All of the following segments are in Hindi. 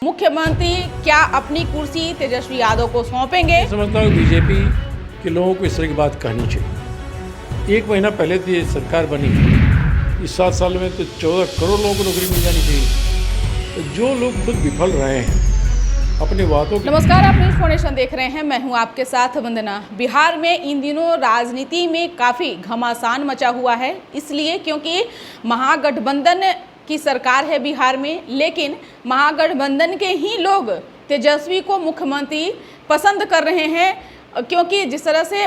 मुख्यमंत्री क्या अपनी कुर्सी तेजस्वी यादव को सौंपेंगे? मैं समझता हूँ बीजेपी के लोगों को इस तरह की बात कहनी चाहिए। 1 महीना पहले तो ये सरकार बनी, इस 7 साल में तो 14 करोड़ लोगों को नौकरी मिल जानी चाहिए। तो जो लोग खुद विफल रहे हैं अपने वादों के। नमस्कार, आप न्यूज़ फाउंडेशन देख रहे हैं, मैं हूं आपके साथ वंदना। बिहार में इन दिनों राजनीति में काफ़ी घमासान मचा हुआ है, इसलिए क्योंकि महागठबंधन की सरकार है बिहार में, लेकिन महागठबंधन के ही लोग तेजस्वी को मुख्यमंत्री पसंद कर रहे हैं, क्योंकि जिस तरह से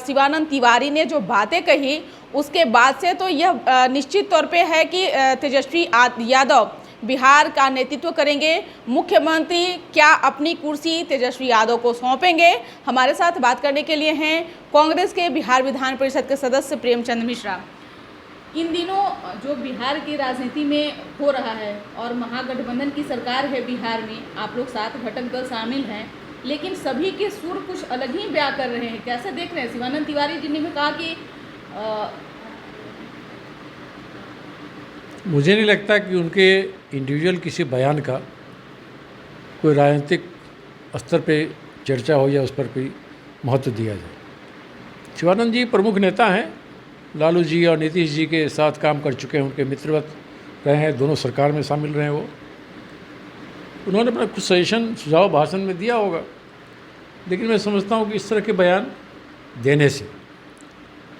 शिवानंद तिवारी ने जो बातें कही उसके बाद से तो यह निश्चित तौर पे है कि तेजस्वी यादव बिहार का नेतृत्व करेंगे। मुख्यमंत्री क्या अपनी कुर्सी तेजस्वी यादव को सौंपेंगे? हमारे साथ बात करने के लिए हैं कांग्रेस के बिहार विधान परिषद के सदस्य प्रेमचंद मिश्रा। इन दिनों जो बिहार की राजनीति में हो रहा है और महागठबंधन की सरकार है बिहार में, आप लोग 7 घटक दल शामिल हैं, लेकिन सभी के सुर कुछ अलग ही बयां कर रहे हैं। कैसे देख रहे हैं? शिवानंद तिवारी जी ने भी कहा कि मुझे नहीं लगता कि उनके इंडिविजुअल किसी बयान का कोई राजनीतिक स्तर पे चर्चा हो या उस पर कोई महत्व दिया जाए। शिवानंद जी प्रमुख नेता हैं, लालू जी और नीतीश जी के साथ काम कर चुके हैं, उनके मित्रवत रहे हैं, दोनों सरकार में शामिल रहे हैं। वो उन्होंने अपना कुछ सजेशन सुझाव भाषण में दिया होगा, लेकिन मैं समझता हूँ कि इस तरह के बयान देने से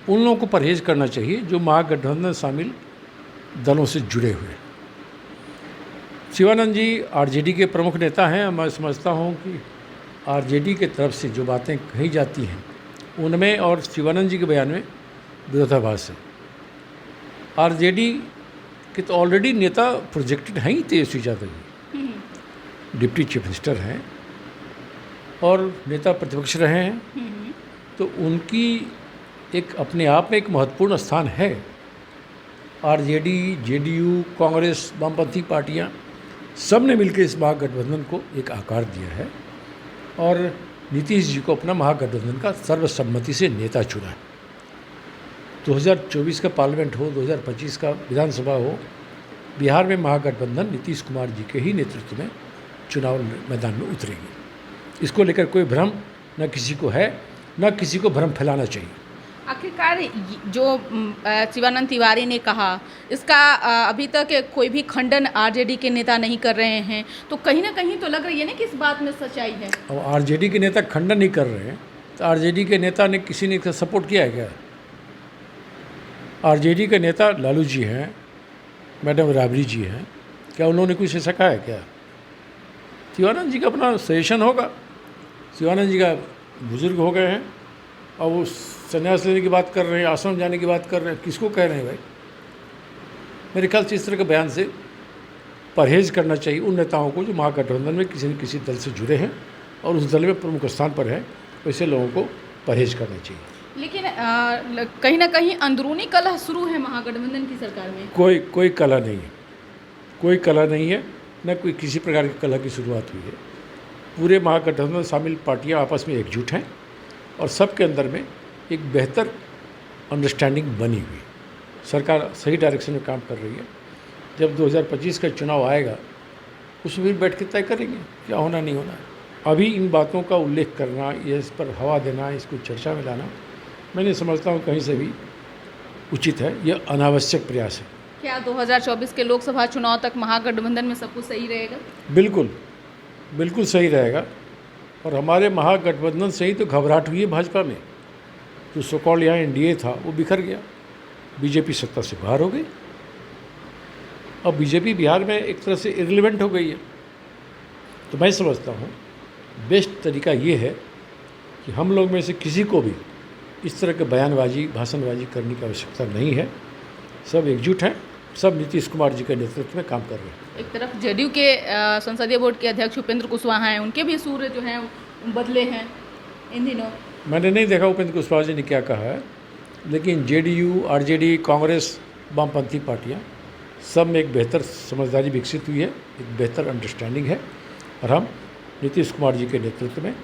उन लोगों को परहेज करना चाहिए जो महागठबंधन शामिल दलों से जुड़े हुए। शिवानंद जी आरजेडी के प्रमुख नेता हैं। मैं समझता हूं कि आरजेडी के तरफ से जो बातें कही जाती हैं उनमें और शिवानंद जी के बयान में विरोधाभास है। आरजेडी के तो ऑलरेडी नेता प्रोजेक्टेड हैं ही Tejashwi Yadav ji, deputy chief minister हैं और नेता प्रतिपक्ष रहे हैं, तो उनकी एक अपने आप में एक महत्वपूर्ण स्थान है। आरजेडी, जेडीयू, कांग्रेस, वामपंथी पार्टियां सब ने मिलकर इस महागठबंधन को एक आकार दिया है और नीतीश जी को अपना महागठबंधन का सर्वसम्मति से नेता चुना है। 2024 का पार्लियामेंट हो, 2025 का विधानसभा हो, बिहार में महागठबंधन नीतीश कुमार जी के ही नेतृत्व में चुनाव मैदान में उतरेगी। इसको लेकर कोई भ्रम न किसी को है, न किसी को भ्रम फैलाना चाहिए। आखिरकार जो शिवानंद तिवारी ने कहा, इसका अभी तक कोई भी खंडन आरजेडी के नेता नहीं कर रहे हैं, तो कहीं ना कहीं तो लग रही है ना कि इस बात में सच्चाई है। अब आरजेडी के नेता खंडन नहीं कर रहे हैं तो आरजेडी के नेता ने किसी ने सपोर्ट किया है क्या? आरजेडी के नेता लालू जी हैं, मैडम राबड़ी जी हैं, क्या उन्होंने कुछ ऐसा कहा है क्या? शिवानंद जी का अपना सजेशन होगा। शिवानंद जी का बुजुर्ग हो गए हैं और वो संन्यास लेने की बात कर रहे हैं, आश्रम जाने की बात कर रहे हैं, किसको कह रहे हैं भाई? मेरे ख्याल से इस तरह के बयान से परहेज करना चाहिए उन नेताओं को जो महागठबंधन में किसी न किसी दल से जुड़े हैं और उस दल में प्रमुख स्थान पर है, वैसे लोगों को परहेज करना चाहिए। लेकिन कहीं ना कहीं अंदरूनी कलह शुरू है महागठबंधन की सरकार में। कोई कलह नहीं है, कोई कलह नहीं है, न कोई किसी प्रकार की कलह की शुरुआत हुई है। पूरे महागठबंधन शामिल पार्टियाँ आपस में एकजुट हैं और सबके अंदर में एक बेहतर अंडरस्टैंडिंग बनी हुई। सरकार सही डायरेक्शन में काम कर रही है। जब 2025 का चुनाव आएगा उसमें भी बैठ के तय करेंगे क्या होना नहीं होना। अभी इन बातों का उल्लेख करना, ये इस पर हवा देना, इसको चर्चा में लाना, मैं नहीं समझता हूँ कहीं से भी उचित है। यह अनावश्यक प्रयास है। क्या 2024 के लोकसभा चुनाव तक महागठबंधन में सब कुछ सही रहेगा? बिल्कुल सही रहेगा। और हमारे महागठबंधन से ही तो घबराहट हुई है भाजपा में। जो सो कॉल्ड यहाँ एनडीए था वो बिखर गया, बीजेपी सत्ता से बाहर हो गई। अब बीजेपी बिहार में एक तरह से इररिलेवेंट हो गई है। तो मैं समझता हूँ बेस्ट तरीका ये है कि हम लोग में से किसी को भी इस तरह के बयानबाजी, भाषणबाजी करने की आवश्यकता नहीं है। सब एकजुट हैं, सब नीतीश कुमार जी के नेतृत्व में काम कर रहे हैं। एक तरफ जेडीयू के संसदीय बोर्ड के अध्यक्ष उपेंद्र कुशवाहा हैं, उनके भी सूर जो हैं बदले हैं इन दिनों। मैंने नहीं देखा उपेंद्र कुशवाहा जी ने क्या कहा है, लेकिन जेडीयू, आरजेडी, कांग्रेस, वामपंथी पार्टियां सब में एक बेहतर समझदारी विकसित हुई है, एक बेहतर अंडरस्टैंडिंग है और हम नीतीश कुमार जी के नेतृत्व में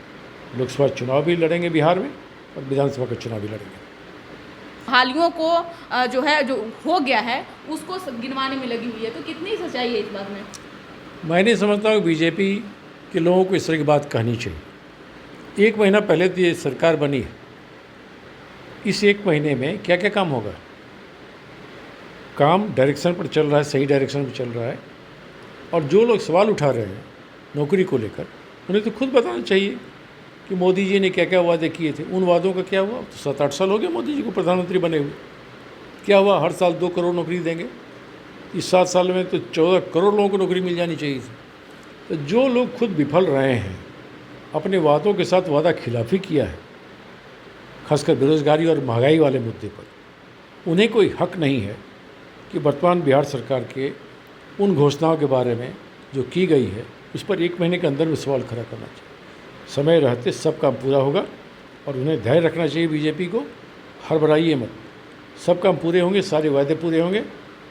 लोकसभा चुनाव भी लड़ेंगे बिहार में और विधानसभा का चुनाव भी लड़ेंगे। हालियों को जो हो गया है उसको गिनवाने में लगी हुई है, तो कितनी सच्चाई है इस बात में? मैं नहीं समझता हूँ बीजेपी के लोगों को इस तरह की बात कहनी चाहिए। 1 महीना पहले तो ये सरकार बनी है, इस 1 महीने में क्या क्या काम होगा? काम डायरेक्शन पर चल रहा है, सही डायरेक्शन पर चल रहा है। और जो लोग सवाल उठा रहे हैं नौकरी को लेकर, उन्हें तो खुद बताना चाहिए कि मोदी जी ने क्या क्या वादे किए थे। उन वादों का क्या हुआ? तो 7-8 साल हो गए मोदी जी को प्रधानमंत्री बने हुए। क्या हुआ? हर साल 2 करोड़ नौकरी देंगे। इस 7 साल में तो 14 करोड़ लोगों को नौकरी मिल जानी चाहिए थी। तो जो लोग खुद विफल रहे हैं, अपने वादों के साथ वादा खिलाफी किया है, खासकर बेरोजगारी और महंगाई वाले मुद्दे पर, उन्हें कोई हक नहीं है कि वर्तमान बिहार सरकार के उन घोषणाओं के बारे में जो की गई है उस पर 1 महीने के अंदर में सवाल खड़ा करना चाहिए। समय रहते सब काम पूरा होगा और उन्हें धैर्य रखना चाहिए। बीजेपी को हड़बड़ाइए मत, सब काम पूरे होंगे, सारे वायदे पूरे होंगे।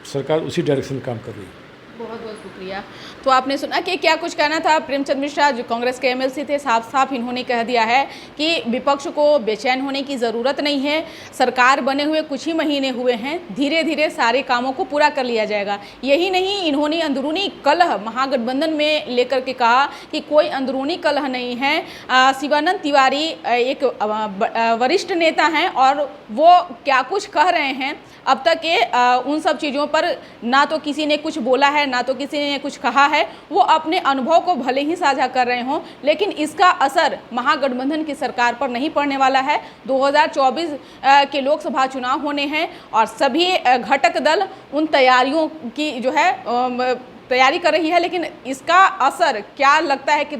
सरकार उसी डायरेक्शन काम कर रही है। बहुत बहुत शुक्रिया। तो आपने सुना कि क्या कुछ कहना था प्रेमचंद मिश्रा, जो कांग्रेस के एमएलसी थे। साफ साफ इन्होंने कह दिया है कि विपक्ष को बेचैन होने की ज़रूरत नहीं है, सरकार बने हुए कुछ ही महीने हुए हैं, धीरे धीरे सारे कामों को पूरा कर लिया जाएगा। यही नहीं, इन्होंने अंदरूनी कलह महागठबंधन में लेकर के कहा कि कोई अंदरूनी कलह नहीं है। शिवानंद तिवारी एक वरिष्ठ नेता हैं और वो क्या कुछ कह रहे हैं, अब तक के उन सब चीज़ों पर ना तो किसी ने कुछ बोला है, ना तो किसी ने कुछ कहा है। वो अपने अनुभव को भले ही साझा कर रहे हों, लेकिन इसका असर महागठबंधन की सरकार पर नहीं पड़ने वाला है। 2024 के लोकसभा चुनाव होने हैं और सभी घटक दल उन तैयारियों की जो है तैयारी कर रही है, लेकिन इसका असर क्या लगता है कि